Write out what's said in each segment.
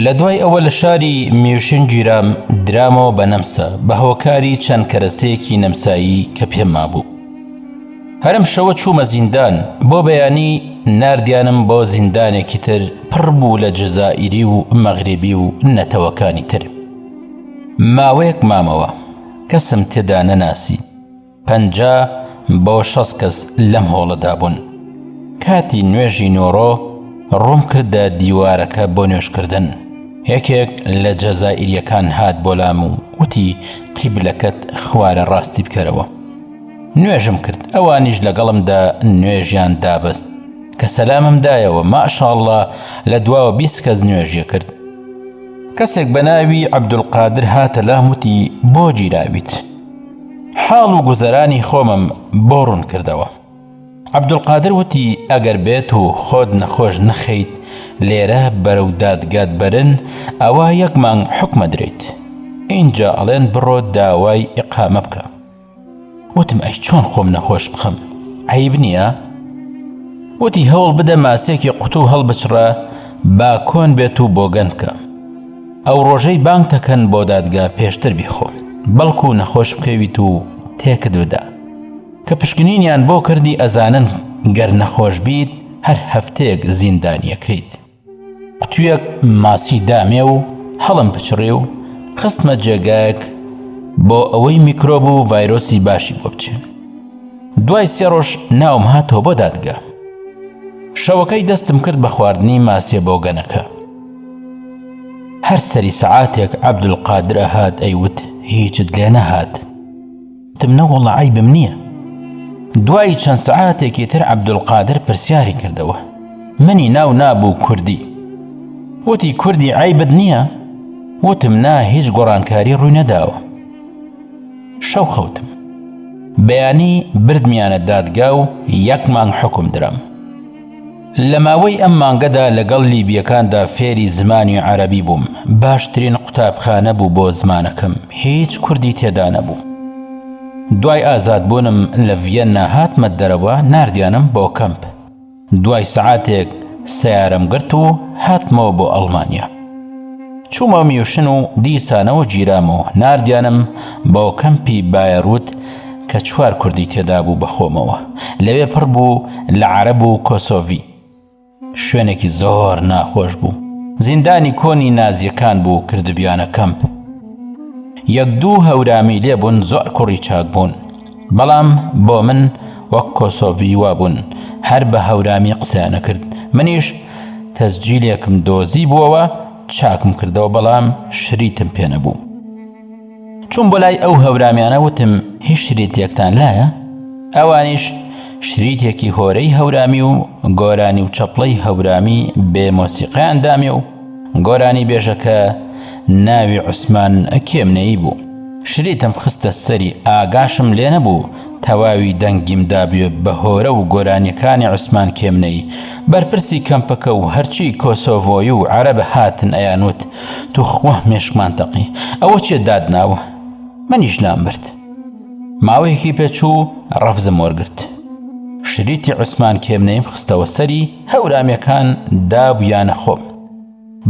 لە دوای ئەوە لە شاری میوشن گیرام درامەوە بە نەمسا بە هۆکاری چەند کەرەستەیەکی نەمسایی کە پێم مابوو. هەرم شەوە چوومە زیندان، بۆ بەیانی ناردیانم بۆ زیندانێکی تر پڕ بوو لە جەزائیری و مەغریبی و نەتەوەکانی تر. ماوەیەک مامەوە، کەسم تێدا نەناسی، 50 بۆ 60 کەس لەم هۆڵەدا بوون. کاتی نوێژی نۆڕۆ ڕووم کردە دیوارەکە بۆ نوێژکردن. یەکێک لە جەزائیریەکان هات بۆ لام و وتی قیبلەکەت خوارە ڕاستی بکەرەوە. نوێژم کرد، ئەوانیش لەگەڵمدا نوێژیان دابەست کە سەلامم دایەوە. ماشاءڵڵا لە دواوە 20 کەس نوێژیە کرد. کەسێک بە ناوی عەبدولقادر هاتە لام وتی بۆ گیراویت؟ حاڵ و گوزەرانی خۆمم بۆ ڕوون کردەوە. عەبدولقادر وتی ئەگەر بێت و خۆت نەخۆش نەخەیت لێرە بەرەو دادگات بەرن، ئەوە 1 مانگ حوکمە درێت. اینجا ئەڵێن بڕۆ داوای ئیقامە بکە. وتم ئەی چۆن خۆم نەخۆش بخەم؟ عەیب نییە؟ وتی هەوڵ بدە ماسێکی قوتو هەڵبچڕە با کۆن بێت و بۆگەن بکە. ئەو ڕۆژەی بانگ دەکەن بۆ دادگا پێشتر بیخۆ، بەڵکو نەخۆش بکەویت و تێکت بدا. کە پشکنینیان بۆ کردی ئەزانن گەر نەخۆش بیت هەر هەفتەیەک زیندانیەکەیت. قوتوویەک ماسی دامێ و هەڵم پچڕێ و خستمە جێگایەک بۆ ئەوەی میکرۆب و ڤایرۆسی باشی بۆ بچێن. دوای 3 ڕۆژ ناوم هاتەوە بۆ دادگا. شەوەکەی دەستم کرد بە خواردنی ماسیە بۆگەنەکە. هەر سەری سەعاتێک عەبدولقادر هات ئەیوت هیچت لێ نەهات. وتم نەوەڵڵا عەیبم نییە. دوای چەند سەعاتێکی تر عەبدولقادر پرسیاری کردەوە، منی ناو نابوو کوردی. وتی کوردی عەیبت نییە؟ وتم نا، هیچ گۆڕانکاری ڕووی نەداوە. شەو خەوتم. بەیانی بردمیانە دادگا و 1 مانگ حوکم درام. لە ماوەی ئەم مانگەدا لەگەڵ لیبیەکاندا فێری زمانی عەرەبی بووم. باشترین قوتابخانە بوو بۆ زمانەکەم، هیچ کوردی تێدا نەبوو. دوای ئازادبوونم لە ڤیەنا هاتمە دەرەوە، ناردیانم بۆ کەمپ. دوای سەعاتێک سەیارەم گرت و هاتمەوە بۆ ئەڵمانیا. چوومە میوشن و دیسانەوە گیرامەوە، ناردیانم بۆ کەمپی بایەروت کە 4 کوردی تێدا بوو بەخۆمەوە. لەوێ پڕ بوو لە عەرەب و کۆسۆڤی. شوێنێکی زۆر ناخۆش بوو، زیندانی کۆنی نازیەکان بوو کردبیانە کەمپ. 1-2 هەورامی لێ بوون، زۆر کوڕی چاک بوون، بەڵام بۆ من وەک کۆسۆڤی وا بوون، هەر بە هەورامی قسەیانە کرد. منیش تەسجیلێکم دۆزی بووەوە، چاکم کردەوە، بەڵام شریتم پێ نەبوو. چوون بۆ لای ئەو هەورامیانە وتم هیچ شریتێکتان لایە؟ ئەوانیش شریتێکی هۆرەی هەورامی و گۆرانی و چەپڵەی هەورامی بێ مۆسیقیان دامێ و گۆرانی بێژەکە ناوی عوسمان کێمنەیی بوو. شریتم خستە سەری، ئاگاشم لێ نەبوو تەواوی دەنگیم دابێ بە هۆرە و گۆرانیەکانی عوسمان کێمنەی. بەرپرسی کەمپەکە و هەرچی کۆسۆڤۆی و عەرەب هاتن ئەیانوت توخوا مێشکمان تەقی، ئەوە چێ دادناوە؟ منیش لام برد. ماوەیەکی پێچوو ڕەفزم وەرگرت. شریتی عوسمان کێمنەیم خستەوە سەری، هەورامیەکان دابوویانە خۆم.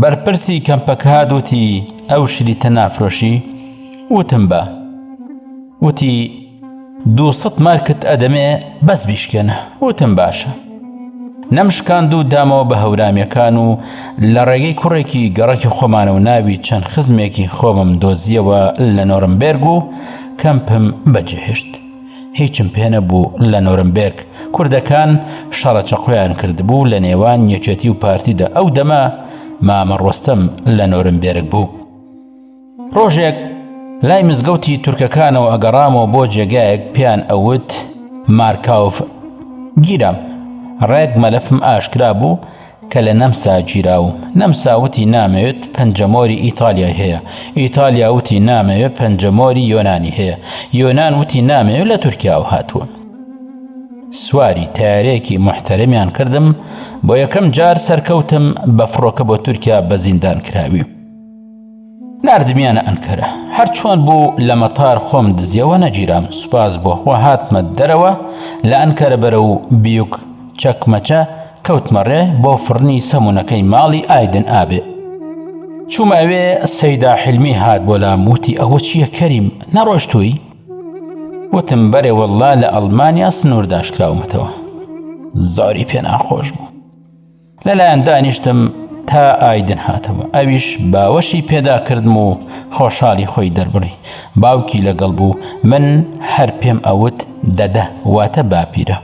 بەرپرسی کەمپەکە هاتوتی ئەو شریتە نافرۆشی؟ وتم با. وتی 200 مارکت ئەدەمێ بەس بیشکێنە. وتم باشە. نەمشکاند و دامەوە بە هەورامیەکان و لە ڕێگەی کوڕێکی گەڕەکی خۆمانە و ناوی چەند خزمێکی خۆمم دۆزیەوە لە نۆرنبێرگ و کەمپم بەجێهێشت. هیچم پێ نەبوو لە نۆرنبێرگ. کوردەکان شەڕەچەقۆیان کردبوو لە نێوان یەکێتی و پارتیدا. ئەو دەما مامە ڕۆستەم لە نۆرنبێرگ بوو. ڕۆژێک لای مزگەوتی تورکەکانەوە ئەگەڕامەوە بۆ جێگایەک، پێیان ئەوت مارکاوف گیرام. ڕێک مەلەفم ئاشکرا بوو کە لە نەمسا گیراوم. نەمسا وتی نامەوێت پەنجەمۆری ئیتالیای هەیە، ئیتالیا وتی نامەوێت پەنجەمۆری یۆنانی هەیە، یۆنان وتی نامەوێت لە تورکیاوە هاتووە. سواری تایارەیەکی محتەرەمیان کردم، بۆ یەکەم جار سەرکەوتم بە فڕۆکە بۆ تورکیا بە زیندان کراوی. ناردمیانە ئەنکەرە. هەر چۆن بوو لە مەتار خۆم دزیەوە نەگیرام. سوپاس بۆ خوا هاتمە دەرەوە، لە ئەنکەرە بەرە و بیوک چەکمەچە کەوتمە ڕێ بۆ فڕنی سەمونەکەی ماڵی ئایدن ئابێ. چوومە ئەوێ سەیدا حلمی هات بۆ لام وتی ئەوە چییە کەریم نەڕۆشتووی؟ وتم بەرێ وەڵڵا لە ئەڵمانیا سنوور داشکراومەتەوە. زۆری پێ ناخۆش بوو. لەلایەن دانیشتم تا ئایدن هاتەوە. ئەویش باوەشی پێدا کردم و خۆشحاڵی خۆی دەربڕی. باوکی لەگەڵ بوو. من هەر پێم ئەوت دەدە واتە باپیرە.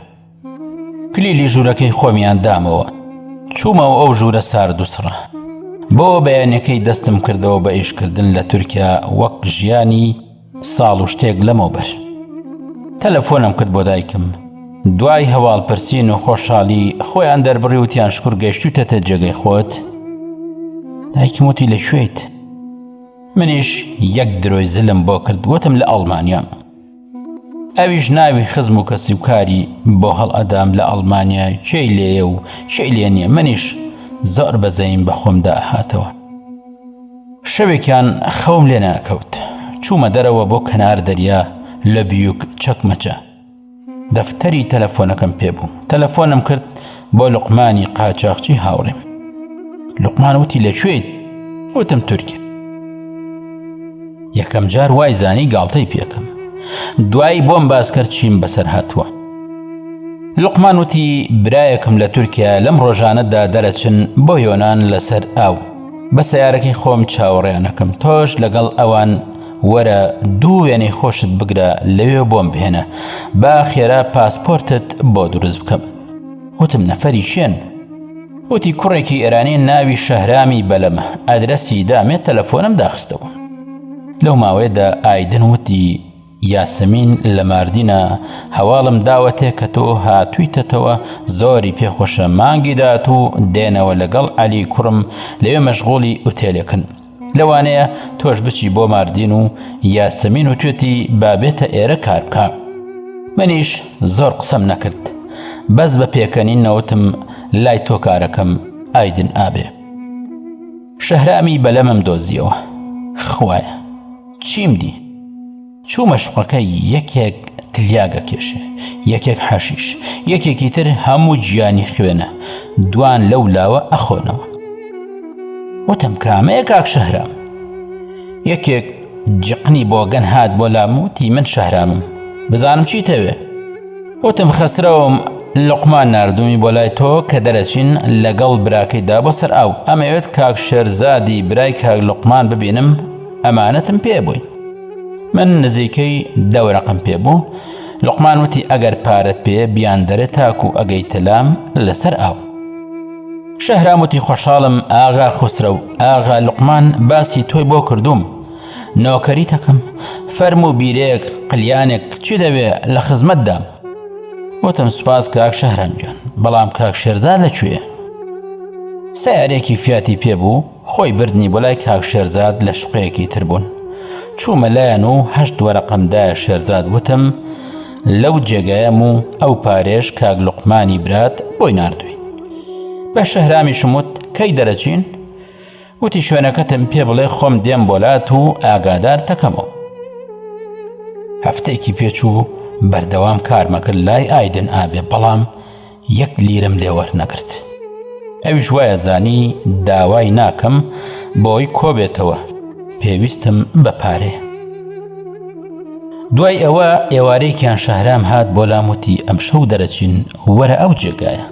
کلیلی ژوورەکەی خۆمیان دامەوە. چوومەوە ئەو ژوورە سارد و سڕە. بۆ بەیانەکەی دەستم کردەوە بە ئیشکردن لە تورکیا وەک ژیانی ساڵ و شتێک لەمەوبەر. تەلەفۆنم کرد بۆ دایکم. دوای هەواڵپرسین و خۆشحاڵی خۆیان دەربڕی وتیان شکر گەیشتوتەتە جێگەی خۆت؟ دایکم وتی لەکوێیت؟ منیش یەک درۆی زلم بۆ کرد وتم لە ئەڵمانیا. ئەویش ناوی خزم و کەسی و کاری بۆ هەڵ ئەدام لە ئەڵمانیا چێی لێیە و چێی لێ نییە. منیش زۆر بەزەیم بە خۆمدا ئەهاتەوە. شەوێکیان خەوم لێ ناکەوت. چوومە دەرەوە بۆ کەنار دەریا لە بیوک چەکمەچە. دەفتەری تەلەفۆنەکەم پێبوو. تەلەفۆنم کرد بۆ لوقمانی قاچاقچی هاوڕێم. لوقمان وتی لەکوێیت؟ وتم تورکیا. یەکەم جار وای زانی گاڵتەی پێکەم. دوایی بۆم باسکرد چیم بەسەر هاتووە. لوقمان وتی برایەکم لە تورکیا لەم ڕۆژانەدا دەرەچن بۆ یۆنان لەسەر ئاو. بە سەیارەکەی خۆم چاوەڕێیانەکەم. تۆش لەگەڵ ئەوان وەرە دوو وێنەی خۆشت بگرە لەوێ بۆم بهێنە با خێرا پاسپۆرتت بۆ دروست بکەم. وتم نەفەری شێن؟ وتی کوڕێکی ئێرانی ناوی شەهرامی بەلەمە ئادرەسی دامێت تەلەفۆنم داخستەوە. لەو ماوەیەدا ئایدن وتی یاسەمین لە ماردینە هەواڵم داوەتێ کە تۆ هاتوویتەتەوە زۆری پێخۆشە مانگی دات و دێنەوە لەگەڵ عەلی کوڕم لەوێ مەشغوڵی ئوتێلێکن. لەوانەیە تۆش بچی بۆ ماردین و یاسەمین و توێتی بابێتە ئێرە کار بکە. منیش زۆر قسەم نەکرد. بەس بە پێکەنین نەوتم لای تۆ کارەکەم ئایدن ئابێ. شەهرامی بەلەمم دۆزیەوە. خوایە چیم دی؟ چوومە شوقەکەی یەکێک تلیاگە کێشێ، یەکێک حەشیش، یەکێکی تر هەموو گیانی خوێنە، دوان لەو لاوە ئەخۆنەوە. وتم کامەیە کاک شەهرام؟ یەکێک جقنی بۆگەن هات بۆ لام وتی من شەهرامم بزانم چیتەوێ؟ وتم خەسرەوم لوقمان ناردومی بۆ لای تۆ کە دەرەچین لەگەڵ براکەیدا بۆ سەر ئاو. ئەمەوێت کاک شێرزادی برای کاک لوقمان ببینم ئەمانەتم پێ بووی. من نزیکەی دەورەقم پێ بوو. لوقمان وتی ئەگەر پارەت پێ بیان دەرێ تاکو ئەگەیتە لام لەسەر ئاو. شەهرام وتی خۆشحاڵم ئاغا خوسرە و ئاغا لوقمان باسی تۆی بۆ کردووم. نۆکەریتەکەم فەرموو بیرێک قلیانێک چی دەوێ لە خزمەتدام. وتم سوپاس کاک شەهرام گیان بەڵام کاک شێرزاد لەکوێیە؟ سەیارێکی فیاتی پێبوو خۆی بردنی بۆ لای کاک شێرزاد لە شوقەیەکی تر بوون. چوومە لایەن و 8 وەرەقەمدایە شێرزاد. وتم لەو جێگایەم و ئەو پارێش کاک لوقمانی برات بۆی ناردووی. بە شەهرامی شموت کەی دەرەچین؟ وتی شوێنەکەتم پێ بڵێ خۆم دێم بۆلات و ئاگادار تەکەمەوە. هەفتەیەکی پێچوو بەردەوام کارمەکرد لای ئایدن ئابێ بەڵام یەک لیرم لێ وەرنەگرت. ئەویش وایە زانی داوای ناکەم بۆی کۆبێتەوە پێویستم بە پارێ. دوای ئەوە ئێوارەیەکیان شەهرام هات بۆ لام وتی ئەمشەو دەرەچین وەرە ئەو جێگایە.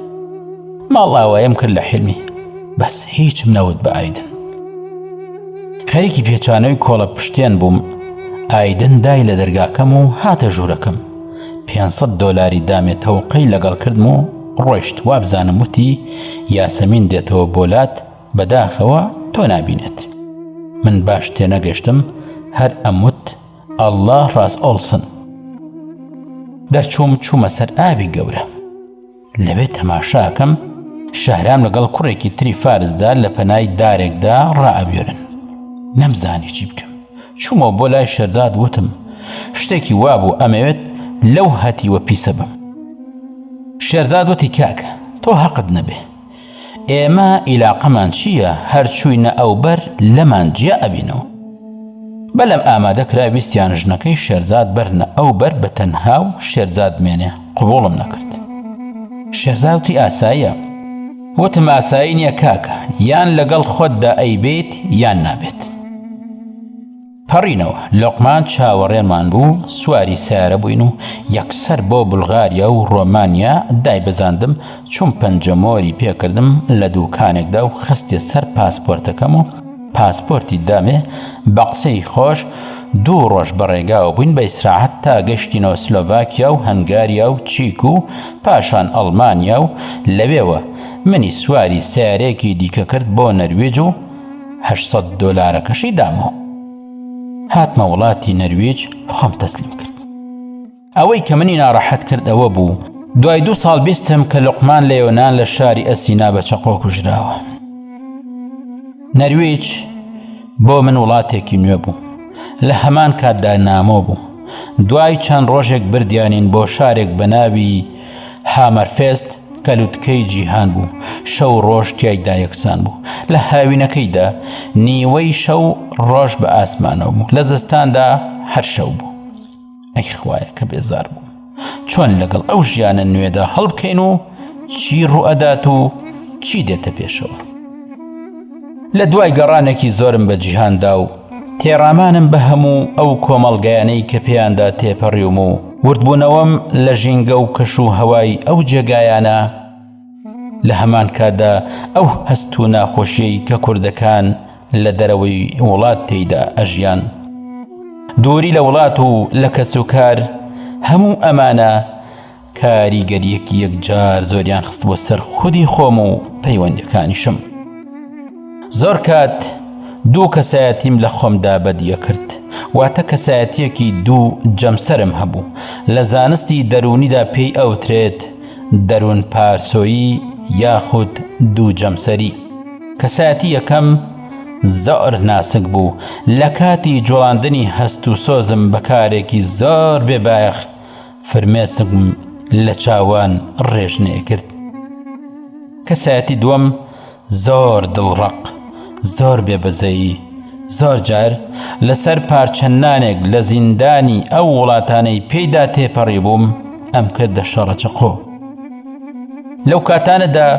ماڵ ئاوایم کرد لە حلمی بەس هیچم نەوت بە ئایدن. خەریکی پێچانەوەی کۆڵە پشتیان بووم. ئایدن دای لە دەرگاکەم و هاتە ژوورەکەم. 500 دۆلاری دامێت تەوقەی لەگەڵ کردم و ڕۆیشت. وابزانم وتی یاسەمین دێتەوە بۆلات بەداخەوە تۆ نابینێت. من باش تێنەگەشتم هەر ئەموت ئەڵڵا ڕاست ئۆڵسن. دەرچووم چوومە سەر ئاوی گەورە. لەوێ تەماشاکەم شەهرام لەگەڵ کوڕێکی تری فارزدا لە پەنای دارێکدا ڕائەبێرن. نەمزانی چی بکەم. چوومەوە بۆ لای شێرزاد وتم شتێکی وابوو ئەمەوێت لەو هەتیوە پیسە بم. شێرزاد وتی کاکە تۆ حەقت نەبێ. ئێمە ئیلاقەمان چییە هەر چووینە ئەوبەر لەمان جیا ئەبینەوە. بەلەم ئامادەکرا ویستیان ژنەکەی شێرزاد بەرنە ئەوبەر بە تەنها و شێرزاد مێنێ. قبوڵم نەکرد. شێرزاد وتی ئاساییە وتم ئاسایی نییە کاکە، یان لەگەڵ خۆتدا ئەیبێت یان نابێت. پەڕینەوە. لۆقمان چاوەڕێمان بوو، سواری سیارە بووین و یەکسەر بۆ بولغاریا و ڕۆمانیا دایبەزاندم، چوون پەنجەمۆری پێکردم لە دووکانێکدا و خستێ سەر پاسپۆرتەکەم و پاسپۆرتی دامێ. بە قسەی خۆش 2 ڕۆژ بەڕێگاوە بووین بە ئیسراحەت تا گەشتینەوە سلۆڤاکیا و هەنگاریا و چیک و پاشان ئەڵمانیا و لەوێوە منی سواری سیارەیەکی دیکە کرد بۆ نەروێج و 800 دۆلارەکەشی دامەوە. هاتمە وڵاتی نەروێج، خۆم تەسلیم کرد. ئەوەی کە منی ناڕەحەت کرد ئەوە بوو دوای 2 ساڵ بیستم کە لوقمان لە یۆنان لە شاری ئەسینا بە چەقۆ کوژراوە. نەروێج بۆ من وڵاتێکی نوێ بوو. لە هەمان کاتدا نامۆ بوو. دوای چەند ڕۆژێک بردیانین بۆ شارێک بە ناوی هامەرفێست کە لووتکەی جیهان بوو. شەو ڕۆژ تیایدا یەکسان بوو. لە هاوینەکەیدا نیوەی شەو ڕۆژ بە ئاسمانەوە بوو، لە زستاندا هەر شەو بوو. ئەی خوایە کە بێزار بوو. چۆن لەگەڵ ئەو ژیانە نوێدا هەڵبکەین و چی ڕوئەدات و چی دێتە پێشەوە. لە دوای گەڕانێکی زۆرم بە جیهاندا و تێڕامانم بە هەموو ئەو کۆمەڵگەیانەی کە پێیاندا تێپەڕیوم و وردبوونەوەم لە ژینگە و کەش و هەوای ئەو جێگایانە. لە هەمان کاتدا ئەو هەست و ناخۆشیەی کە کوردەکان لە دەرەوەی وڵات تێیدا ئەژیان، دووری لە وڵات و لە کەس و کار، هەموو ئەمانە کاریگەریەکی یەکجار زۆریان خست بۆ سەر خودی خۆم و پەیوەندەکانیشم. زۆر کات 2 کەسایەتیم لە خۆمدا بەدیە کرد، واتە کەسایەتیەکی 2 جەمسەرم هەبوو. لە زانستی دەرونیدا پێی ئەوترێت دەروون پارسۆیی یاخود 2 جەمسەری. کەسایەتی یەکەم زۆر ناسک بوو. لە کاتی جوڵاندنی هەست و سۆزم بەکارێکی زۆر بێبایەخ فرمێسکم لە چاوان ڕێژنێ کرد. کەسایەتی دووەم زۆر دڵڕەق، زۆر بێبەزەیی. زۆر جار لەسەر پارچەندانێک لە زیندانی ئەو وڵاتانەی پێیدا تێپەڕی بووم ئەم کردە شەڕەچەقۆ. لەو کاتانەدا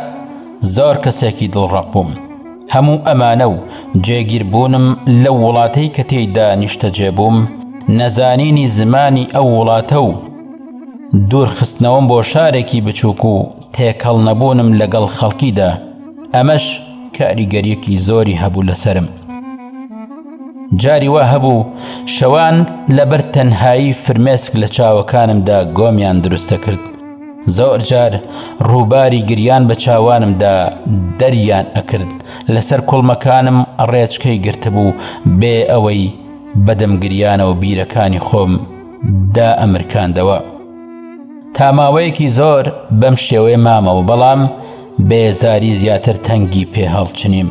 زۆر کەسێکی دڵڕەق بووم. هەموو ئەمانە و جێگیربوونم لەو وڵاتەی کە تێیدا نیشتەجێ بووم، نەزانینی زمانی ئەو وڵاتە و دوورخستنەوەم بۆ شارێکی بچووک و تێکەڵ نەبوونم لەگەڵ خەڵکیدا، ئەمەش کاریگەریەکی زۆری هەبوو لەسرم. جاری وا هەبوو شەوان لەبەر تەنهایی فرمێسک لە چاوەکانمدا گۆمیان دروستە کرد. زۆر جار ڕووباری گریان بە چاوانمدا دەریان ئەکرد. لەسەر کوڵمەکانم ڕێچکەی گرتبوو بێ ئەوەی بەدەم گریانە و بیرەکانی خۆم دا ئەمرکاندەوە. تا ماوەیەکی زۆر بەم شێوەیە مامەوە، بەڵام بێزاری زیاتر تەنگی پێ هەڵچنیم.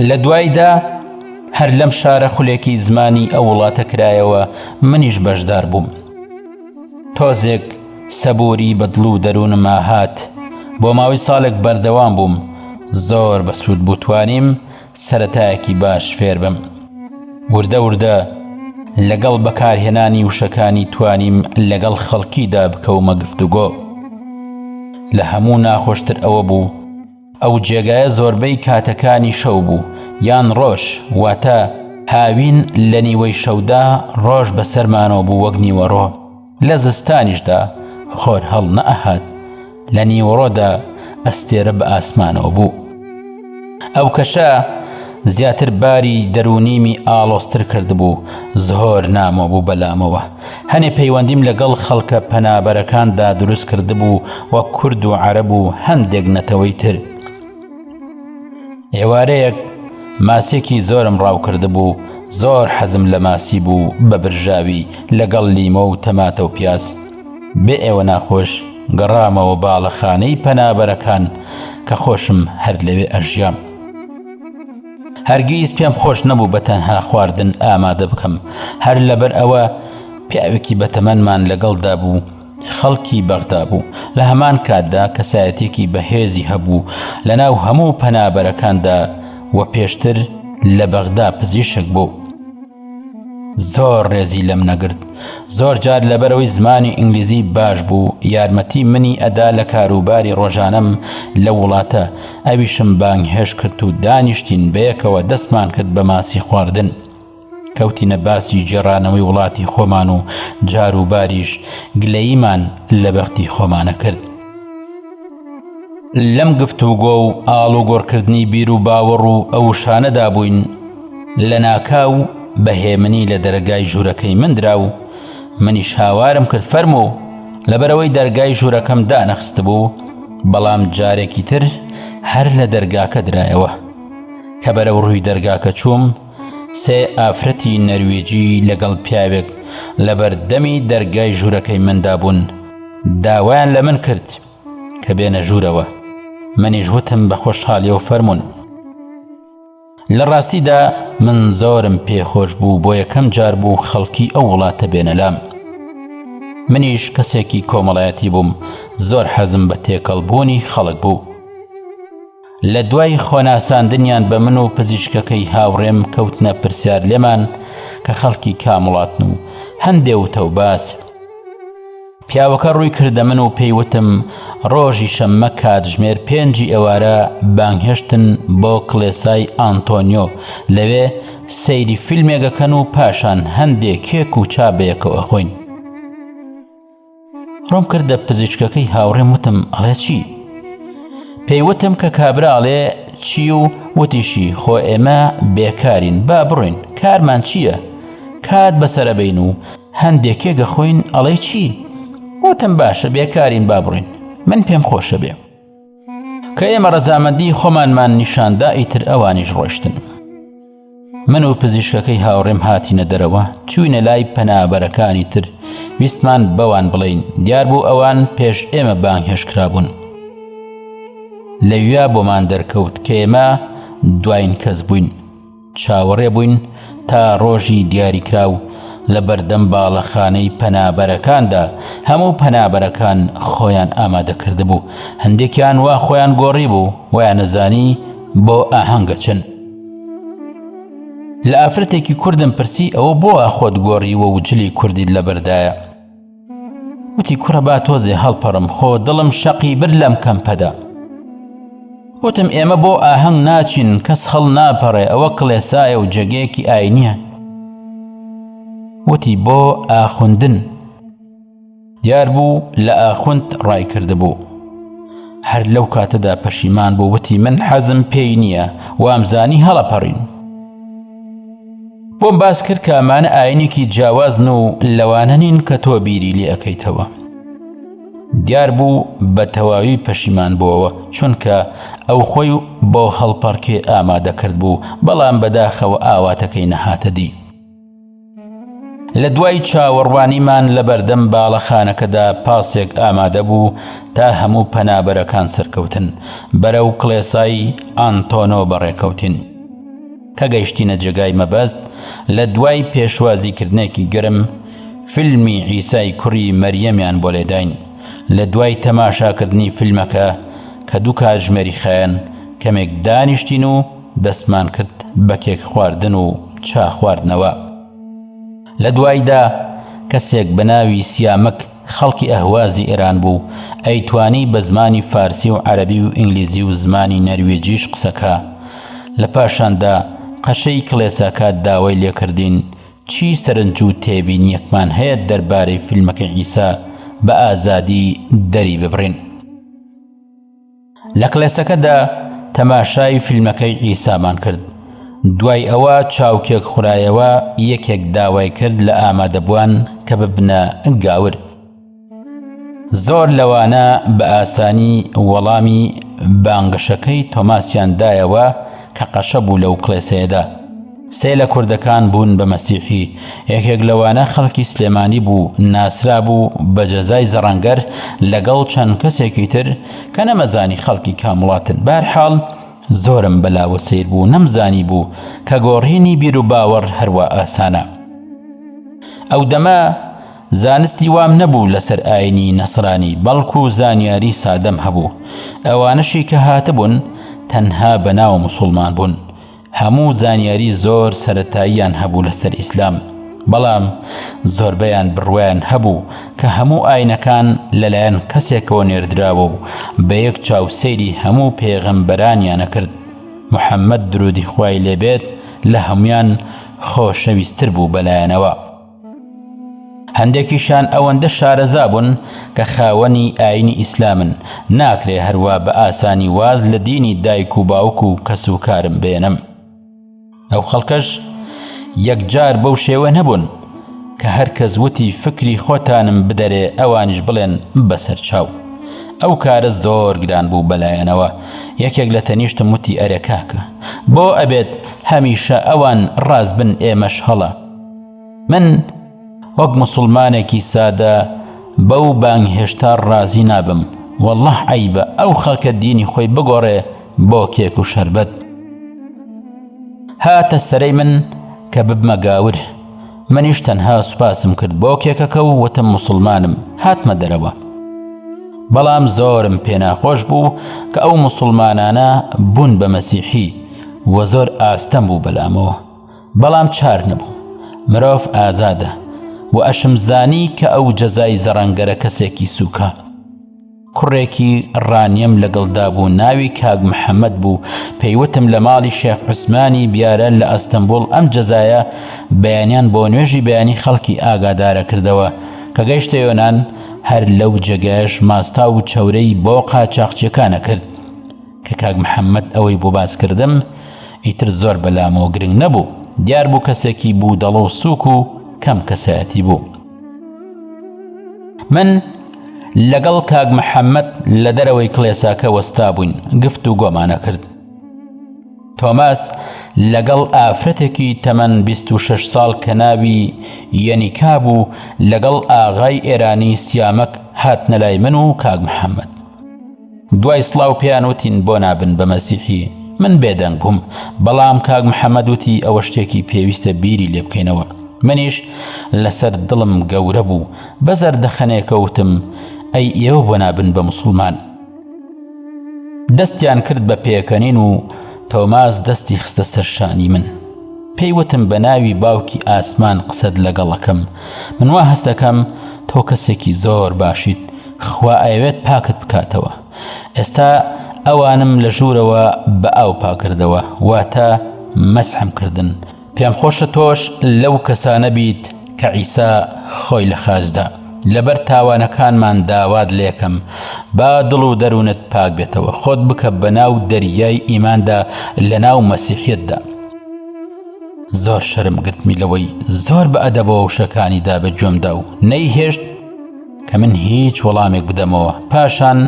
لە دوایدا هەر لەم شارە خولێکی زمانی ئەو وڵاتە کرایەوە منیش بەشدار بووم. تۆزێک سەبووری بەدڵ و دەروونما هات. بۆ ماوەی ساڵێک بەردەوام بووم. زۆر بەسوود بوو توانیم سەرەتایەکی باش فێر بم. وردە وردە لەگەڵ بەکارهێنانی وشەکانی توانیم لەگەڵ خەڵکیدا بکەومە گفتوگۆ. لە هەموو ناخۆشتر ئەوە بوو ئەو جێگایە زۆربەی کاتەکانی شەو بوو یان ڕۆژ، واتە هاوین لە نیوەی شەودا ڕۆژ بەسەرمانەوە بوو وەک نیوەڕۆ. لە زستانیشدا خۆر هەڵ نەئەهات، لە نیوەڕۆدا ئەستێرە بە ئاسمانەوە بوو. ئەو کەشە زیاتر باری دەرونیمی ئاڵۆستر کردبوو. زۆر نامۆ بوو بەلامەوە. هەنێ پەیوەندیم لەگەڵ خەڵکە پەنابەرەکاندا دروست کردبوو وە کورد و عەرەب و هەندێک نەتەوەی تر. ئێوارەیەک ماسێکی زۆرم ڕاو کردبوو. زۆر حەزم لە ماسی بوو بە برژاوی لەگەڵ لیمە و تەماتە و پیاز. بێ ئێوە ناخۆش گەڕامەوە باڵەخانەی پەنابەرەکان کە خۆشم هەر لەوێ ئەژیام. هەرگیز پێم خۆش نەبوو بە تەنها خواردن ئامادە بکەم. هەر لەبەر ئەوە پیاوێکی بەتەمەنمان لەگەڵدا بوو، خەڵکی بەغدا بوو. لە هەمان کاتدا کەسایەتێکی بەهێزی هەبوو لە ناو هەموو پەنابەرەکاندا و پێشتر لە بەغدا پزیشک بوو. زۆر ڕێزی لەم نەگرت. زۆر جار لەبەرەوەی زمانی ئینگلیزی باش بوو یارمەتی منی ئەدا لە کاروباری ڕۆژانەم لە وڵاتە. ئەویشم بانگهێش کرد و دانیشتین بەیەکەوە دەستمان کرد بە ماسی خواردن. کەوتینە باسی جێڕانەوەی وڵاتی خۆمان و جاروباریش گلەییمان لە بەختی خۆمانە کرد. لەم گفتوگۆ و ئاڵوگۆڕکردنی بیر و باوەڕ و ئەو شانەدا بووین لە ناکاو بەهێمنی لە دەرگای ژوورەکەی من درا و منیش هاوارم کرد فەرموو لەبەرەوەی دەرگای ژوورەکەم دانەخست بوو، بەڵام جارێکی تر هەر لە دەرگاکە درایەوە. کە بەرەو ڕووی دەرگاکە چووم، سێ ئافرەتی نەروێجی لەگەڵ پیاوێک لە بەردەمی دەرگای ژوورەکەی مندا بوون. داوایان لە من کرد کە بێنە ژوورەوە. منیش وتم بە خۆشحاڵی و فەرموون. لە ڕاستیدا من زۆرم پێخۆش بوو، بۆ یەکەم جار بوو خەڵکی ئەو وڵاتە بێنە لام. منیش کەسێکی کۆمەڵایەتی بووم، زۆر حەزم بە تێکەڵبوونی خەڵک بوو. لە دوای خۆناساندنیان بە من و پزیشکەکەی هاوڕێم کەوتنە پرسیار لێمان کە خەڵکی کام وڵاتن و هەندێ و تەوباس. پیاوەکە ڕووی کردە من و پێیوتم ڕۆژی شەممە کاتژمێر 5 ئێوارە بانگهێشتن بۆ کڵێسای ئانتۆنیۆ، لەوێ سەیری فیلمێگەکەن و پاشان هەندێک کێک و چا بەیەکەوە خۆین. ڕۆم کردە پزیشکەکەی هاوڕێم وتم ئەڵێ چی؟ پێیوتم کە کابراڵێ چی و وتیشی خۆ ئێمە بێکارین، با بڕۆین، کارمان چییە؟ کات بەسەرە بین و هەندێکێگە خۆین. ئەڵێ چی؟ وتم باشە بێکارین با بڕۆین، من پێم خۆشە بێ. کە ئێمە ڕەزامەندی خۆمانمان نیشاندا ئیتر ئەوانیش ڕۆیشتن. من و پزیشکەکەی هاوڕێم هاتینە دەرەوە، چووینە لای پەنابەرەکانی تر، ویستمان بەوان بڵین. دیار بوو ئەوان پێش ئێمە بانگهێش کرابوون. لەویا بۆمان دەرکەوت کە ئێمە دوایین کەس بووین. چاوەڕێ بووین تا ڕۆژی دیاریکراو لە بەردەم باڵەخانەی پەنابەرەکاندا. هەموو پەنابەرەکان خۆیان ئامادە کرده بوو. هەندێکیان وا خۆیان گۆڕی بوو، وایان نەزانی بۆ ئاهەنگە چن. لە ئافرەتێکی کوردم پرسی ئەوە بۆ ئاخۆت گۆڕیوە و جلی کوردیت لەبەردایە؟ وتی کوڕە با تۆزێ هەڵپەڕم، خۆ دڵم شەقی بر لەم کەمپەدا. وتم ئێمە بۆ ئاهەنگ ناچین، کەس هەڵ ناپەڕێ، ئەوە کڵێسایە و جێگەیەکی ئاینیە. وتی بۆ ئاخوندن. دیار بوو لە ئاخوند ڕای کرده بوو. هەر لەو کاتەدا پەشیمان بوو، وتی من حەزم پێی نییە، وامزانی هەڵەپەڕین. بۆم باس کرد کە ئەمانە ئاینێکی جیاوازن و لەوانە نین کە تۆ بیری لێ ئەەکەیتەوە. دیار بوو بە تەواوی پەشیمان بووەوە، چونکە ئەو خۆی بۆ هەڵپەڕکێ ئامادە کرد بوو، بەڵام بەداخەوە ئاواتەکەی نەهاتە دی. لە دوای چاوەڕوانیمان لە بەردەم باڵەخانەکەدا پاسێک ئامادە بوو تا هەموو پەنابەرەکان سەرکەوتن بەرەو کڵێسای ئانتۆنۆ بەڕێکەوتین. کە گەیشتینە جێگای مەبەست، لە دوای پێشوازیکردنێکی گرم فیلمی عیسای کوڕی مەریەمیان بۆ لێداین. لە دوای تەماشاکردنی فیلمەکە کە دوو کاتژمێری خایەن کەمێک دانیشتین و دەستمان کرد بە کێک خواردن و چا خواردنەوە. لە دوایدا کەسێک بە ناوی سیامک خەڵکی ئەهوازی ئێران بوو، ئەیتوانی بە زمانی فارسی و عەرەبی و ئینگلیزی و زمانی نەروێجیش قسەکە. لە پاشاندا قەشەی کڵێساکە داوای لێکردین چی سەرنج و تێبینیەکمان هەیە دەربارەی فیلمەکەی عیسا بە ئازادی دەری ببڕین. لە کڵێسەکەدا تەماشای فیلمەکەی عیسامان کرد. دوای ئەوە چاوکێک خورایەوە یەکێک داوای کرد لە ئامادەبووان کە ببنە گاور. زۆر لەوانە بە ئاسانی وەڵامی بانگەشەکەی تۆماسیان دایەوە کە قەشە بوو لەو کڵێسەیەدا. سێ لە کوردەکان بوون بە مەسیحی، یەکێک لەوانە خەڵکی سلێمانی بوو، ناسرا بوو بە جەزای زەڕەنگەر لەگەڵ چەند کەسێکی تر کە نەمەزانی خەڵکی کاموڵاتن. بەرحاڵ زۆرم بەلاوە سیر بوو، نەمزانی بوو کە گۆڕینی بیر و باوەڕ هەروە ئاسانە. ئەو دەمە زانستی وام نەبوو لەسەر ئاینی نەسرانی، بەڵکو زانیاری سادەم هەبوو. ئەوانەشی کە هاتبوون تەنها بەناو موسڵمان بوون. هەموو زانیاری زۆر سەرەتاییان هەبوو لەسەر ئیسلام. بەڵام زۆربەیان بڕوایان هەبوو کە هەموو ئاینەکان لەلایەن کەسێکەوە نێردراوە و بە یەک چاوسەیری هەموو پێغەمبەرانیانە کرد. محەممەد درودی خوای لێبێت لە هەمویان خۆشەویستتر بوو بەلایەنەوە. هەندێکیشان ئەوەندە شارەزا بوون کە خاوەنی ئاینی ئیسلامن، ناکرێ هەروە بە ئاسانی واز لە دینی دایک و باوک و کەس و کارم بێنم. ئەو خەڵکەش یەکجار بەو شێوە نەبوون کە هەر کەس وتی فکری خۆتانم بدەرێ ئەوانیش بڵێن بەسەر چاو. ئەو کارە زۆر گران بوو بەلایەنەوە. یەکێک لە تەنیشتم وتی ئەرێ کاکە بۆ ئەبێت هەمیشە ئەوان ڕاست بن ئێمەش هەڵە. من وەک موسڵمانێکی سادە بەو بانگهێشتا ڕازی نابم. وەڵڵاه عەیبە ئەو خەڵکە دینی خۆی بگۆڕێ بۆ کێک و شەربەت. هاتە سەرەی من کە ببمە گاور. منیش تەنها سوپاسم کرد بۆ کێکەکە و وتم موسڵمانم، هاتمە دەرەوە. بەڵام زۆرم پێناخۆش بوو کە ئەو موسڵمانانە بوون بە مەسیحی و زۆر ئاستەم بوو بەلامەوە. بەڵام چار نەبوو، مرۆڤ ئازادە و ئەشمزانی کە ئەو جەزای زەڕەنگەرە کەسێکی سووکە. کوڕێکی ڕانیم لەگەڵدا بوو، ناوی کاک محەممەد بوو. پێیوتم لە ماڵی شێخ عوسمانی بیارە لە ئەستەمبوڵ ئەم جەزایە بەیانیان بۆ نوێژی بەیانی خەڵکی ئاگادارە کردەوە کە گەیشتە یۆنان. هەر لەو جێگایش ماستا و چەورەی بۆ قاچاقچیەکانە کرد کە کاک محەممەد ئەوەی بۆ باس کردم ئیتر زۆر بەلامەوە گرنگ نەبوو. دیار بوو کەسێکی بوو دەڵە و سووک و کەم کەسایەتی بوو. من لەگەڵ کاک محەممەد لە دەرەوەی کڵێساکە وەستا بووین، گفت و گۆمانە کرد. تۆماس لەگەڵ ئافرەتێکی تەمەن 26 ساڵ کە ناوی یەنیکا بوو لەگەڵ ئاغای ئێرانی سیامەک هاتنە لای من و کاک محەممەد. دوای سڵاو پێیان وتین بۆ نابن بە مەسیحی. من بێدەنگ بووم، بەڵام کاک محەممەد وتی ئەوە شتێکی پێویستە بیری لێ بکەینەوە. منیش لەسەر دڵم گەورە بوو، بە زەردەخەنێکە وتم ئەی ئێوە بۆ نابن بە موسڵمان. دەستیان کرد بە پێکەنین و تۆماس دەستی خستە سەرشانی من. پێیوتم بە ناوی باوکی ئاسمان قسەت لەگەڵەکەم. من وا هەست دەکەم تۆ کەسێکی زۆر باشیت، خوا ئەوێت پاکت بکاتەوە. ئێستا ئەوانم لە ژوورەوە بە ئاو پاکردەوە، واتە مەسحم کردن. پێم خۆشە تۆش لەو کەسانە بیت کە عیسا خۆی لە خاجدا. لەبەر تاوانەکانمان داوات لێکم، با دڵ و دەروونت پاک بێتەوە، خۆت بکە بە ناو دەریای ئیماندا لە ناو مەسیحیەتدا. زۆر شەرم گرتمی لەوەی زۆر بە ئەدەبەوە وشەکانیدا بە گوێمدا و نەیهێشت کە من هیچ وەڵامێک بدەمەوە. پاشان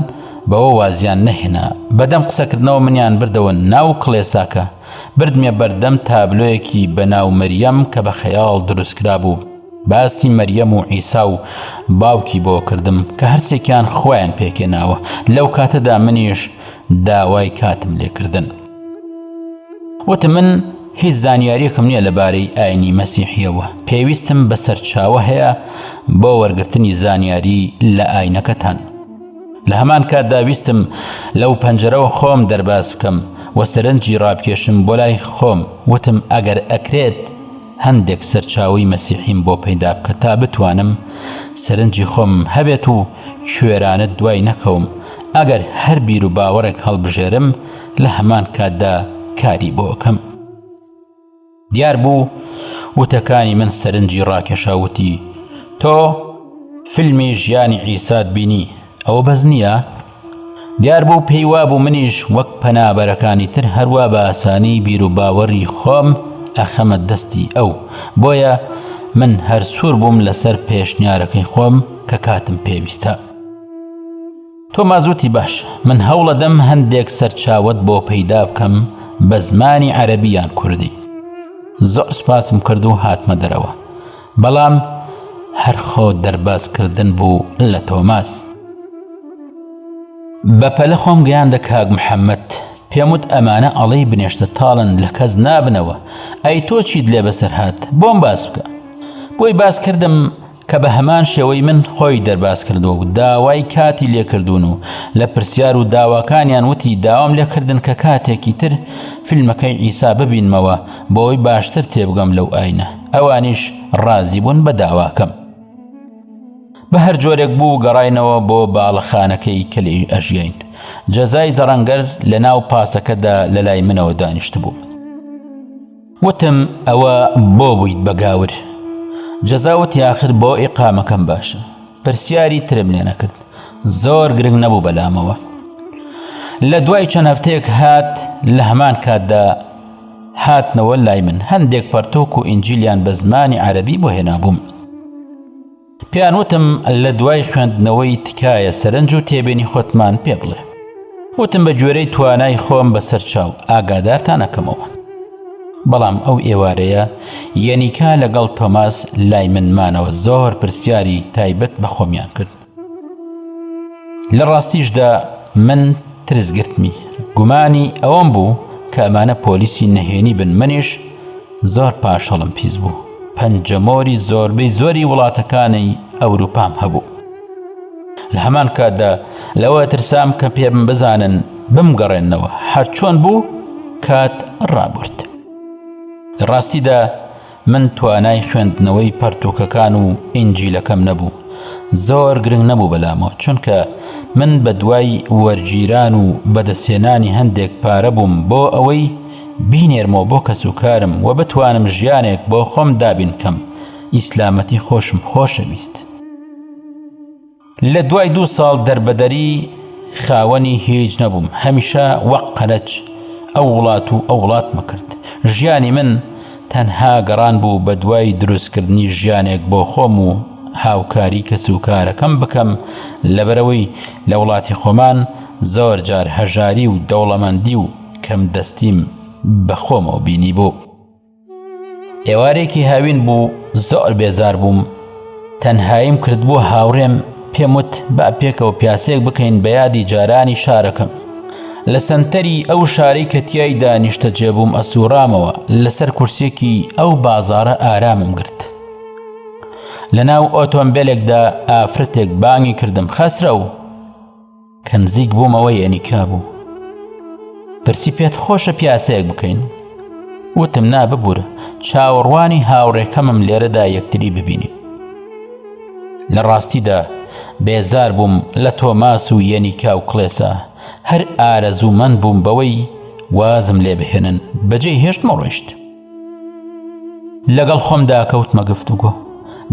بەوە وازیان نەهێنا. بەدەم قسەکردنەوە منیان بردەوە ناو کڵێساکە، بردمیە بەردەم تابلۆیەکی بە ناو مەریەم کە بە خەیاڵ دروستکرا بوو. باسی مەریەم و عیسا و باوکی بۆ کردم کە هەرسێکیان خۆیان پێکێناوە. لەو کاتەدا منیش داوای کاتم لێکردن. وتم من هیچ زانیاریەکم نییە لەبارەی ئاینی مەسیحیەوە. پێویستم بە سەرچاوە هەیە بۆ وەرگرتنی زانیاری لە ئاینەکەتان. لە هەمان کاتدا ویستم لەو پەنجەرەوە خۆم دەرباز بکەم و سەرنجی ڕابکێشم بۆ لای خۆم. وتم ئەگەر ئەکرێت هەندێک سەرچاوی مەسیحیم بۆ پەیدا بکە تا بتوانم سەرنجی خۆم هەبێت و کوێرانت دوای نەکەوم. ئەگەر هەر بیر و باوەڕێک هەڵبژێرم لە هەمان کاتدا کاری بۆ ئەکەم. دیار بوو وتەکانی من سەرنجی ڕاکێشاوتی تۆ فیلمی ژیانی عیسات بینی، ئەوە بەس نییە؟ دیار بوو پێی وابوو منیش وەک پەنابەرەکانی تر هەروە بە ئاسانی بیر و باوەڕی خۆم ئەخەمە دەستی ئەو. بۆیە من هەر سوور بووم لەسەر پێشنیارەکەی خۆم کە کاتم پێویستە. تۆ مازوتی باش، من هەوڵەدەم هەندێک سەرچاوت بۆ پەیدا بکەم بە زمانی عەرەبییان کوردی. زۆر سوپاسم کرد و هاتمە دەرەوە. بەڵام هەر خۆ دەربازکردن بوو لە تۆماس. بەپەلە خۆم گەیاندە کاک محەممەد. پێم وت ئەمانە ئەڵەی بنێشتە تاڵن لە کەس نابنەوە. ئەی تۆ چیت لێ بەسەر هات؟ بۆم باس بکە. بۆی باس کردم کە بە هەمان شێوەی من خۆی دەرباز کردەوە و داوای کاتی لێکردوون و لە پرسیار و داواکانیان وتی داوام لێکردن کە کاتێکی تر فیلمەکەی عیسا ببینمەوە بۆی باشتر تێبگەم لەو ئاینە. ئەوانیش ڕازی بوون بە داواکەم. بە هەر جۆرێک بوو گەڕاینەوە بۆ باڵەخانەکەی کە لێی ئەژیاین. جەزای زەڕەنگەر لە ناو پاسەکەدا لە لای منەوە دانیشت بوو. وتم ئەوە بۆ بوویت بە گاور. جەزاوت یاخر بۆ ئیقامەکەم باشە. پرسیاری ترم لێ نەکرد. زۆر گرنگ نەبوو بەلامەوە. لە دوای چەند هەفتەیەک هات لە هەمان کاتدا هاتنەوە لای من. هەندێک پەرتۆک و ئینجیلیان بە زمانی عەرەبی بۆ هێنابووم. پیان وتم لە دوای خوێندنەوەی تکایە سەرنج و تێبینی خۆتمان پێ بڵێ. وتم بە گوێرەی توانای خۆم بەسەر چاو ئاگادارتان ئەکەمەوە. بەڵام ئەو ئێوارەیە یەنیکا لەگەڵ تۆماس لای من مانەوە زۆر پرسیاری تایبەت بە خۆمیان کرد. لە ڕاستیشدا من ترسگرتمی. گومانی ئەوەم بوو کە ئەمانە پۆلیسی نەهێنی بن. منیش زۆر پاشەڵم پیس بوو. پەنجەمۆری زۆربەی زۆری وڵاتەکانی ئەوروپام هەبوو. لە هەمان کاتدا لەوە ترسام کە پێم بزانن بمگەڕێنەوە. هەر چۆن بوو کات ڕابرد. لە ڕاستیدا من توانای خوێندنەوەی پەرتوکەکان و ئینجیلەکەم نەبوو. زۆر گرنگ نەبوو بەلامەوە چونکە من بە دوای وەرگیران و بەدەستهێنانی هەندێک پارە بووم بۆ ئەوەی بینێرمەوە بۆ کەسوکارم و بتوانم ژیانێک بۆ خۆم دابین کەم. ئیسلامەتی خۆشم خۆشەویست. لە دوای 2 ساڵ دەربەدەری خاوەنی هیچ نەبووم. هەمیشە وەک قەرەج ئەو وڵات و ئەو وڵاتمە کرد. ژیانی من تەنها گەڕان بوو بە دوای دروستکردنی ژیانێک بۆ خۆم و هاوکاری کەسوکارەکەم بکەم لەبەرەوەی لە وڵاتی خۆمان زۆر جار هەژاری و دەوڵەمەندی و کەم دەستیم بە خۆمەوە بینی بوو. ئێوارێکی هاوین بوو. زۆر بێزار بووم. تەنهاییم کرد بوو. هاوڕێم پێم وت با پێکەوە پیاسێک بکەین بە یادی جارانی شارەکەم. لە سەنتەری ئەو شارەی کە تیایدا نیشتەجێ بووم ئەسوورامەوە. لەسەر کورسێکی ئەو بازاڕە ئارامم گرت. لە ناو ئۆتۆمبیلێکدا ئافرەتێک بانگی کردم خەسرە و کە نزیک بوومەوە یەنیکا بوو. پرسی پێت خۆشە پیاسەیەک بکەین؟ وتم نا ببوورە. چاوەڕوانی هاوڕێکەمم لێرەدا یەکتری ببینی. لە ڕاستیدا بێزار بووم لە تۆماس و یەنیکا و کڵێسا. هەر ئارەزوومەند بووم بەوەی وازم لێ بهێنن. بەجێی هێشتمە ڕۆیشت. لەگەڵ خۆمدا کەوتمە گفتوگۆ.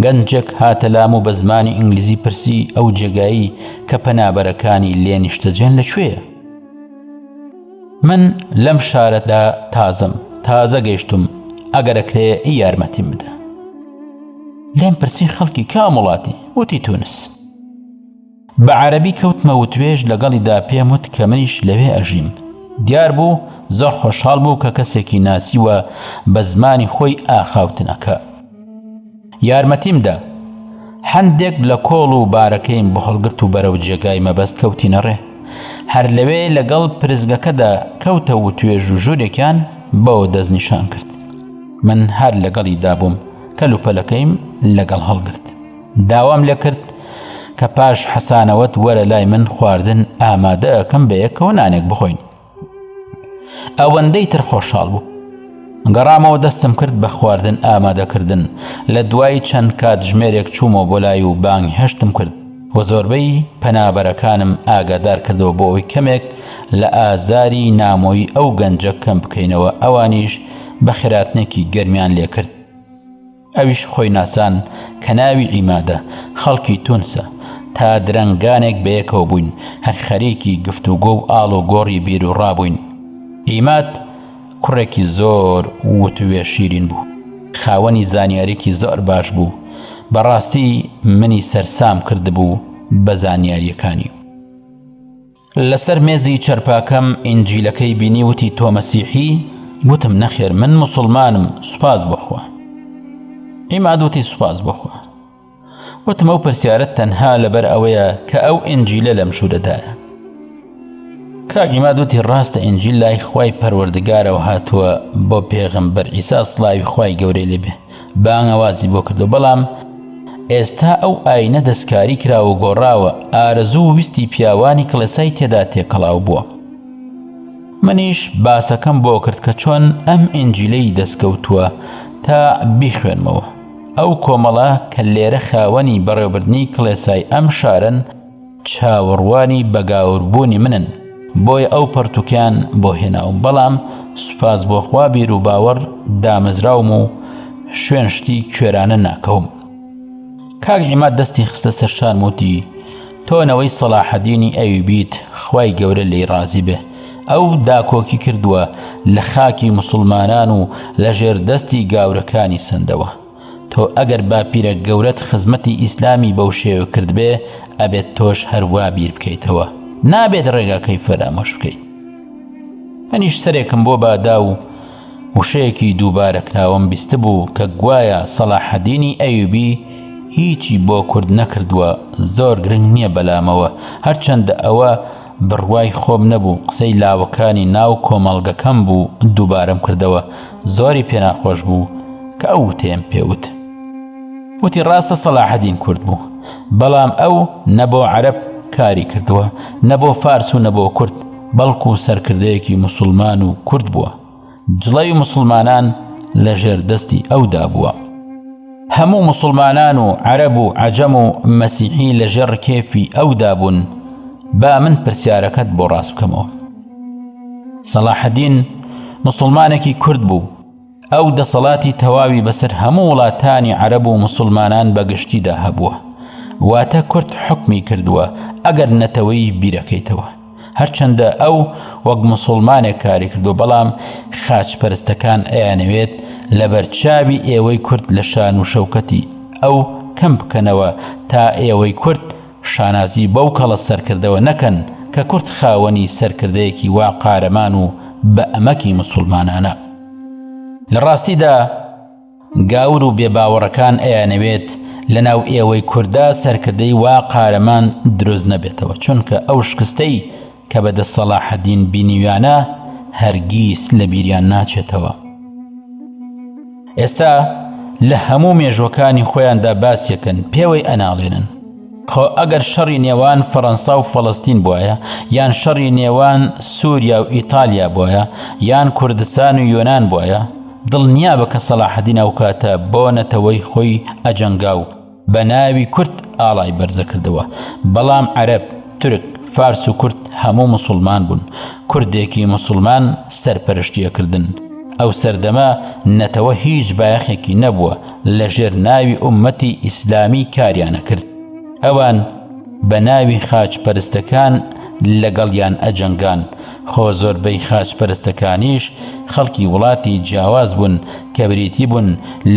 گەنجێک هاتە لام و بە زمانی ئینگلیزی پرسی ئەو جێگایی کە پەنابەرەکانی لێ نیشتەجێن لەکوێیە. من لەم شارەدا تازە گەیشتم. ئەگەرەکرێ یارمەتیم بدە. لێم پرسی خەڵکی کام وڵاتی؟ وتی تونس. بە عەرەبی کەوتمە وتوێژ لەگەڵیدا پێم وت کە منیش لەوێ ئەژیم. دیار بوو زۆر خۆشحاڵ بوو کە کەسێکی ناسیوە بە زمانی خۆی ئاخاوتنەکە. یارمەتیمدا. هەندێک لە کۆڵ و بارەکەیم بەهەڵگرت و بەرەو جێگای مەبەست کەوتینە ڕێ. هەر لەوێ لەگەڵ پرزگەکەدا کەوتە وتوێژ و ژوورێکیان بەوە دەستنیشان کرد. من هەر لەگەڵیدا بووم. کەلوپەلەکەیم لەگەڵ هەڵگرت. داوام لێ کرد کە پاش حەسانەوەت وەرە لای من خواردن ئامادە ئەکەم بە یەکەوە نانێک بخۆین. ئەوەندەی تر خۆشحاڵ بوو. گەڕامەوە دەستم کرد بە خواردن ئامادەکردن. لە دوای چەند کات ژمێرێک چوومەوە بۆ لای و بانگی هەشتم کرد و زۆربەی پەنابەرەکانم ئاگادار کردەوە بۆ ئەوەی کەمێک لە ئازاری نامۆیی ئەو گەنجە کەم بکەینەوە. ئەوانیش بە خێراتنێکی گەرمیان لێ کرد. ئەویش خۆی ناسان کە ناوی عیمادە خەڵکی تونسە. تا درەنگانێک بەیەکەوە بووین. هەر خەریکی گفتوگۆ و ئاڵ و گۆڕی بیر و ڕابووین. عیماد کوڕێکی زۆر وتوێ شیرین بوو. خاوەنی زانیاریکی زۆر باش بوو. بەڕاستی منی سەرسام کردبوو بە زانیاریەکانی. لەسەر مێزی چەرپاکەم ئینجیلەکەی بینی. وتی تۆ مەسیحی؟ وتم نەخێر من موسڵمانم. سوپاس بۆخوا. عیماد وتی سوپاس بۆخوا. وتم ئەو پرسیارەت تەنها لەبەر ئەوەیە کە ئەو ئینجیلە لەم ژوورەدایە. کاک عیماد وتی ڕاستە ئینجیل لای خوای پەروەردگارەوە هاتووە بۆ پێغەمبەر عیسا سڵاوی خوای گەورەی لێبێ. بانگەوازی بۆ کردو. بەڵام ئێستا ئەو ئاینە دەستکاری کراوە و گۆڕاوە. ئارەزوو و ویستی پیاوانی کڵێسای تێدا تێکەڵاو بووە. منیش باسەکەم بۆ کرد کە چۆن ئەم ئینجیلەی دەستکەوتووە تا بیخوێنمەوە. ئەو کۆمەڵە کە لێرە خاوەنی بەڕێوەبردنی کڵێسای ئەم شارن چاوەڕوانی بەگاوربوونی منن، بۆیە ئەو پەرتووکیان بۆ هێناوم، بەڵام سوپاس بۆ خوا بیر و باوەڕ دامەزراوم و شوێن شتی کوێرانە ناکەوم. کاک عیماد دەستی خستە سەر شان وتی تۆنەوەی سەلاحەدینی ئەیوبیت خوای گەورە لێی ڕازی بێ، ئەو داکۆکی کردووە لە خاکی مسلمانان و لە ژێر دەستی گاورەکانی سندەوە. تۆ ئەگەر باپیرە گەورەت خزمەتی ئیسلامی بەو شێوە کرد بێ ئەبێت تۆش هەروە بیر بکەیتەوە، نابێت ڕێگاکەی فەرامۆش بکەیت. منیش سەرێکم بۆ بادا و وشەیەکی دووبارە کراوەم بیست بوو کە گوایە سەلاحەدینی ئەیوبی هیچی بۆ کورد نەکردووە، زۆر گرنگ نییە بەلامەوە، هەرچەندە ئەوە بڕوای خۆم نەبوو، قسەی لاوەکانی ناو کۆمەڵگەکەم بوو دووبارەم کردەوە، زۆری پێناخۆش بوو کە ئەو تێم پێوت. وتی ڕاستە سەلاحەدین کورد بوو، بەڵام ئەو نەبۆ عەرەب کاری کردووە، نەبۆ فارس و نەبۆ کورد، بەڵکو سەرکردەیەکی موسڵمان و کورد بووە، جڵەی موسڵمانان لە ژێر دەستی ئەودا بووە. هەموو موسڵمانان و عەرەب و عەجەم و مەسیحی لە ژێر کێفی ئەودا بوون. با من پرسیارەکەت بۆ ڕاست بکەمەوە. سەلاحەدین موسڵمانێکی کورد بوو، ئەو دەسەڵاتی تەواوی بەسەر هەموو وڵاتانی عەرەب و موسڵمانان بەگشتیدا هەبووە، واتە کورد حکمی کردووە ئەگەر نەتەوەی بیرەکەیتەوە، هەرچەندە ئەو وەک موسڵمانێک کاری کردو، بەڵام خاچپەرستەکان ئەیانەوێت لە بەرچاوی ئێوەی کورد لە شان و شەوکەتی ئەو کەم بکەنەوە تا ئێوەی کورد شانازی بەو کەڵە سەرکردەوە نەکەن کە کورد خاوەنی سەرکردەیەکی وا قارەمان و بە ئەمەکی موسڵمانانە. لە ڕاستیدا گاور و بێباوەڕەکان ئەیانەوێت لە ناو ئێوەی کووردا سەرکردەی وا قارەمان دروست نەبێتەوە، چونکە ئەو شکستەی کە بەدە سەلاحەدین بینیویانە هەرگیز لە بیریان ناچێتەوە. ئێستا لە هەموو مێژوەکانی خۆیاندا باسیەکەن، پێوەی ئەناڵێنن خۆ ئەگەر شەڕی نێوان فەڕەنسا و فەڵەستین بووایە، یان شەڕی نێوان سووریا و ئیتالیا بووایە، یان کوردستان و یۆنان بووایە، دڵنیا بە کە سەلاحەدین ئەو کاتە بۆ نەتەوەی خۆی ئەجەنگا و بە ناوی کورد ئاڵای بەرزە کردەوە، بەڵام عەرەب، تورک، فارس و کورد هەموو موسڵمان بوون، کوردێکی موسڵمان سەرپەرشتیەکردن. ئەو سەردەمە نەتەوە هیچ بایەخێکی نەبووە لە ژێر ناوی ئومەتی ئیسلامی کاریانە کرد. ئەوان بە ناوی خاچپەرستەکان لەگەڵیان ئەجەنگان، خۆ زۆربەی خاچپەرستەکانیش خەڵکی وڵاتی جیاواز بوون کە بریتی بوون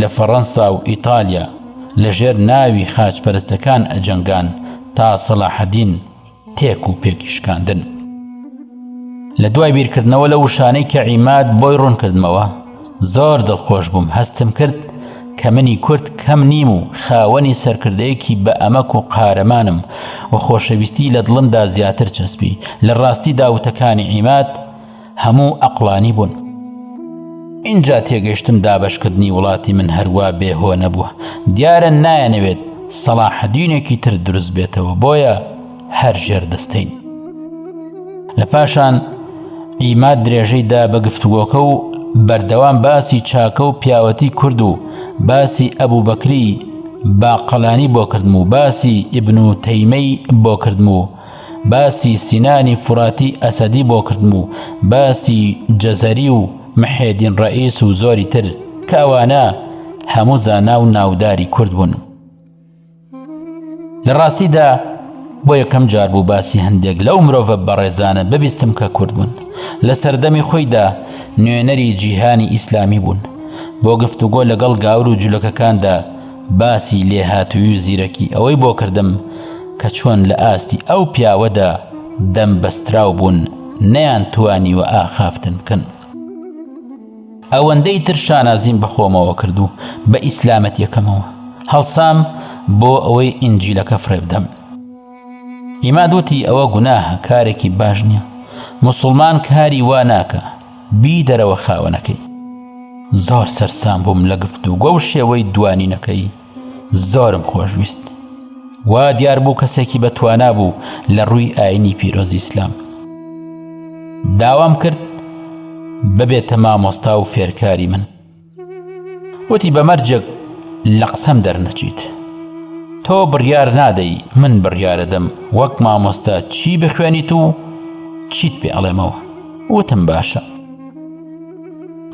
لە فەڕەنسا و ئیتالیا، لە ژێر ناوی خاچپەرستەکان ئەجەنگان تا سەلاحەدین تێک و پێکیشکاندن. لە دوای بیرکردنەوە لە وشانەی کە عیماد بۆی ڕوون کردمەوە زۆر دڵخۆش بووم، هەستم کرد کە منی کورد کەم نیم و خاوەنی سەرکردەیەکی بە ئەمەک و قارەمانم و خۆشەویستی لە دڵمدا زیاتر چەسبی. لە ڕاستی داوتەکانی عیماد هەموو ئەقلانی بوون. اینجا تێگەیشتم دابەشکردنی وڵاتی من هەروە بێهۆ نەبووە، دیارە نایەنەوێت سەلاحەدینێکی تر دروست بێتەوە، بۆیە هەر ژێر دەستەین. لە پاشان عیماد درێژەیدا بە گفتوگۆکە و بەردەوام باسی چاکە و پیاوەتی کورد و باسی ئەبوبەکری باقەلانی بۆ کردم و باسی ئیبن و تەیمەی بۆ کردم و باسی سینانی فوراتی ئەسەدی بۆ کردم و باسی جەزەری و محێدین ڕەئیس و زۆری تر کە ئەوانە هەموو زانا و ناوداری کورد بوون. لە ڕاستیدا بۆ یەکەم جار بوو باسی هەندێک لەو مرۆڤە بەڕێزانە ببیستم کە کورد بوون. لە سەردەمی خۆیدا نوێنەری جیهانی ئیسلامی بوون. بۆ گفتوگۆ لەگەڵ گاور و جولەکەکاندا باسی لێهاتووی و زیرەکی ئەوەی بۆ کردم کە چۆن لە ئاستی ئەو پیاوەدا دەم بەستراو بوون، نەیان توانی و ئاخافتن بکەن. ئەوەندەی تر شانازیم بەخۆمەوە کرد و بە ئیسلامەت یەکەمەوە هەڵسام بۆ ئەوەی ئینجیلەکە فڕێبدەم. ئیمادوتی ئەوە گوناهە، کارێکی باش نییە، موسڵمان کاری وا ناکە، بی دەرەوە خاوەنەکەی. زۆر سەرسام بووم لە گفتوگۆ و شێوەی دوانینەکەی، زۆرم خۆشویست. وا دیار بوو کەسێکی بەتوانا بوو لە ڕووی ئاینی پیرۆزی ئیسلام. داوام کرد ببێتە مامۆستا و فێرکاری من. وتی بەمەرجێک لە قسەم دەرنەچیت. تۆ بڕیار نادەی من بڕیارەدەم وەک مامۆستا چی بخوێنیت و چیت پێ ئەڵێمەوە. وتم باشە.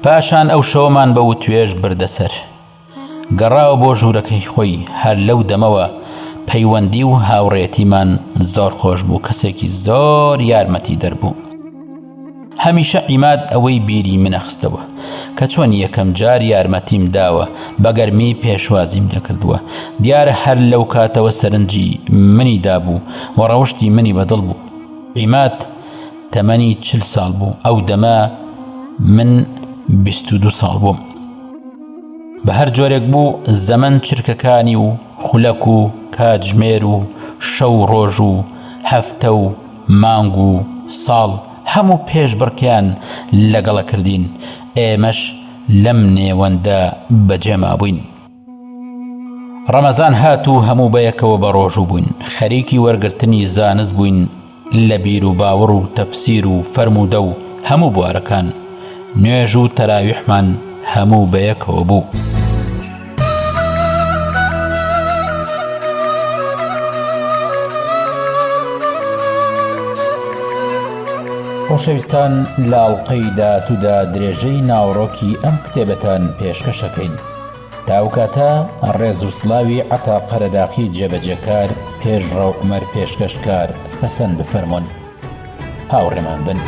پاشان ئەو شەوەمان بە وتوێژ بردەسەر. گەڕاوە بۆ ژوورەکەی خۆی. هەر لەو دەمەوە پەیوەندی و هاوڕێتیمان زۆر خۆش بوو. کەسێکی زۆر یارمەتی دەربوو. هەمیشە عیماد ئەوەی بیری منەخستەوە کە چۆن یەکەم جار یارمەتیم داوە بە گەرمی پێشوازیم دەکردووە. دیارە هەر لەو کاتەوە سەرنجی منی دابوو و ڕەوشتی منی بەدڵ بوو. عیماد تەمەنی 40 ساڵ بوو. ئەو دەمە من 22 ساڵ بووم. بە هەر جۆرێک بوو زەمن چرکەکانی و خولەک و کاتژمێر و شەو ڕۆژ و هەفتە و مانگ و ساڵ هەموو پێش بڕکیان لەگەڵە کردین. ئێمەش لەم نێوەندا بەجێما بووین. ڕەمەزان هات و هەموو بەیەکەوە بە ڕۆژوو بووین. خەریکی وەرگرتنی زانست بووین لە بیر و باوەڕ و تەفسیر و فەرموودە و هەموو بوارەکان. نوێژ و تەراویحمان هەموو بەیەکەوە بوو. خۆشەویستان، لاڵقەی داهاتوودا درێژەی ناوڕۆکی ئەم کتێبەتان پێشکەشەکەین. تاوکاتە ڕێز و سڵاوی عەتا قەرەداقی جێبەجێکار پێشڕەو عومەر پێشکەشکار پەسەند بفەرمونون. هاوڕێمان بن.